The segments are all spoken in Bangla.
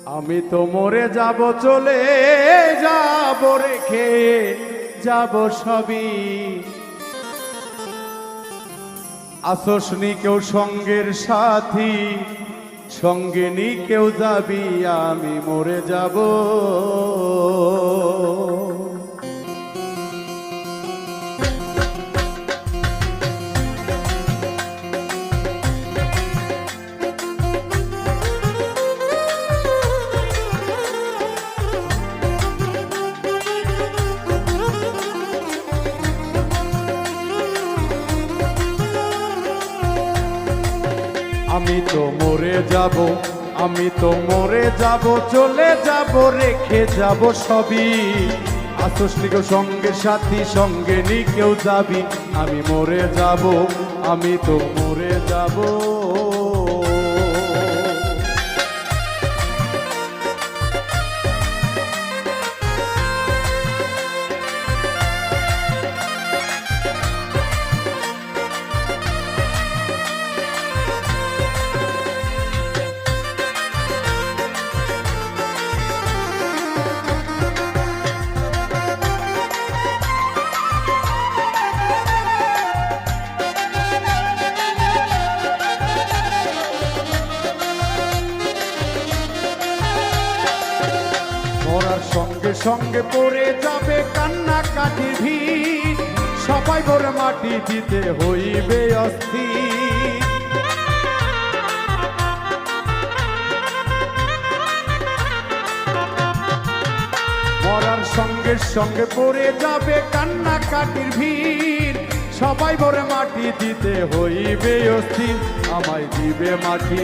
আমি তো মরে যাব, চলে যাব, রেখে যাব সবই। আসসনি কেউ সঙ্গের সাথী, সঙ্গে নি কেউ যাবি, আমি মরে যাব। আমি তো মরে যাব, আমি তো মরে যাব, চলে যাব, রেখে যাব সবই। আসসনি কেউ সঙ্গে সাথী, সঙ্গে নি কেউ যাবি, আমি মরে যাব, আমি তো মরে যাব। মরার সঙ্গে সঙ্গে পড়ে যাবে কান্নাকাটি ভিড়, সবাই ভরে মাটি দিতে হইবে অস্থির। মরার সঙ্গে সঙ্গে পড়ে যাবে কান্নাকাটির ভিড়, সবাই ভরে মাটি দিতে হইবে অস্থির। আমায় দিবে মাটি,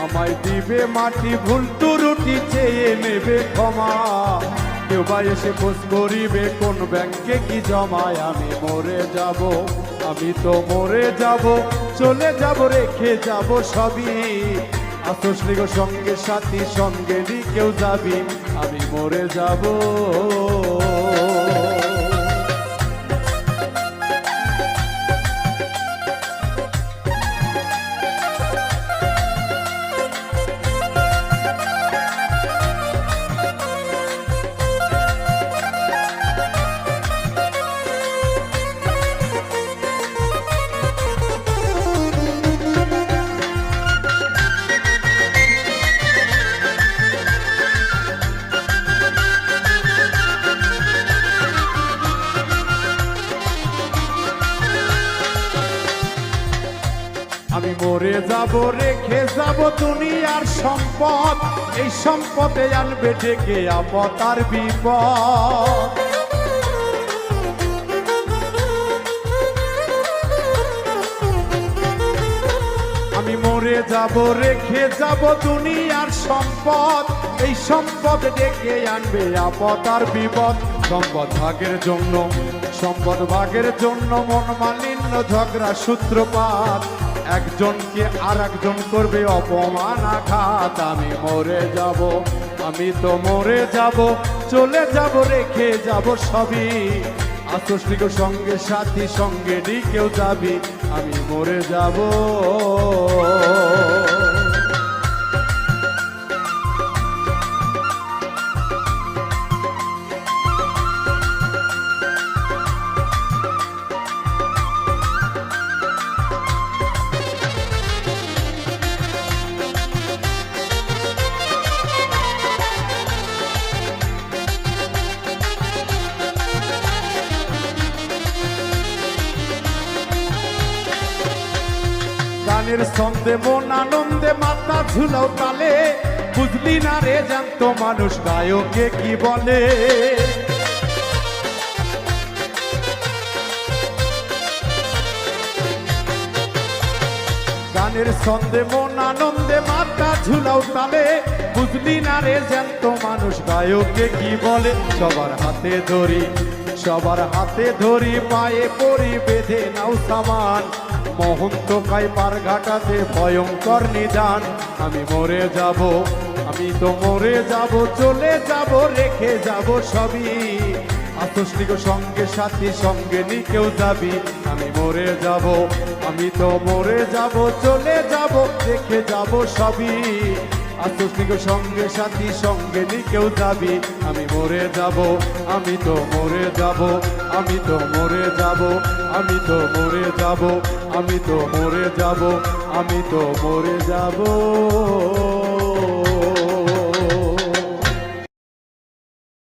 আমায় দিবে মাটি, ভুল ত্রুটি চেয়ে নেবে ক্ষমা। কেউ বা এসে খোঁজ করিবে কোন ব্যাংকে কি জমায়, আমি মরে যাব, আমি তো মরে যাব, চলে যাব, রেখে যাব সবই। আসসনি কেউ সঙ্গে সাথী, সঙ্গে নি কেউ যাবি, আমি মরে যাব। আমি মরে যাব, রেখে যাব দুনিয়ার সম্পদ, এই সম্পদে আনবে ডেকে আপদ আর বিপদ। আমি মরে যাব, রেখে যাব দুনিয়ার সম্পদ, এই সম্পদ ডেকে আনবে আপদ আর বিপদ। সম্পদ ভাগের জন্য, সম্পদ ভাগের জন্য মন মালিন্য, ঝগড়া সূত্রপাত, একজনকে আর একজন করবে অপমান আঘাত। আমি মরে যাব, আমি তো মরে যাব, চলে যাব, রেখে যাব সবই। আসসনি কেউ সঙ্গে সাথী, সঙ্গে নি কেউ যাবি, আমি মরে যাব। গানের ছন্দে মন আনন্দে মাথা ঝুলাও তালে, বুঝলি না রে জ্যান্ত মানুষ গায়কে কি বলে। গানের ছন্দে মন আনন্দে মাথা ঝুলাও তালে, বুঝলি না রে জ্যান্ত মানুষ গায়কে কি বলে। সবার হাতে ধরি, সবার হাতে ধরি, পায়ে পরি বেঁধে নাও সামান, মহন্ত কাই পার ঘাটাতে ভয়ঙ্কর নিদান। আমি মরে যাব, আমি তো মরে যাব, চলে যাব, রেখে যাব সবই। আসসনি কেউ সঙ্গে সাথী, সঙ্গে নি কেউ যাবি, আমি মরে যাব, আমি তো মরে যাব, চলে যাব, রেখে যাব সবই। আসুসনিক সঙ্গে সাথী সঙ্গে নি কেউ যাবি আমি মরে যাব আমি তো মরে যাব আমি তো মরে যাব আমি তো মরে যাব আমি তো মরে যাব আমি তো মরে যাব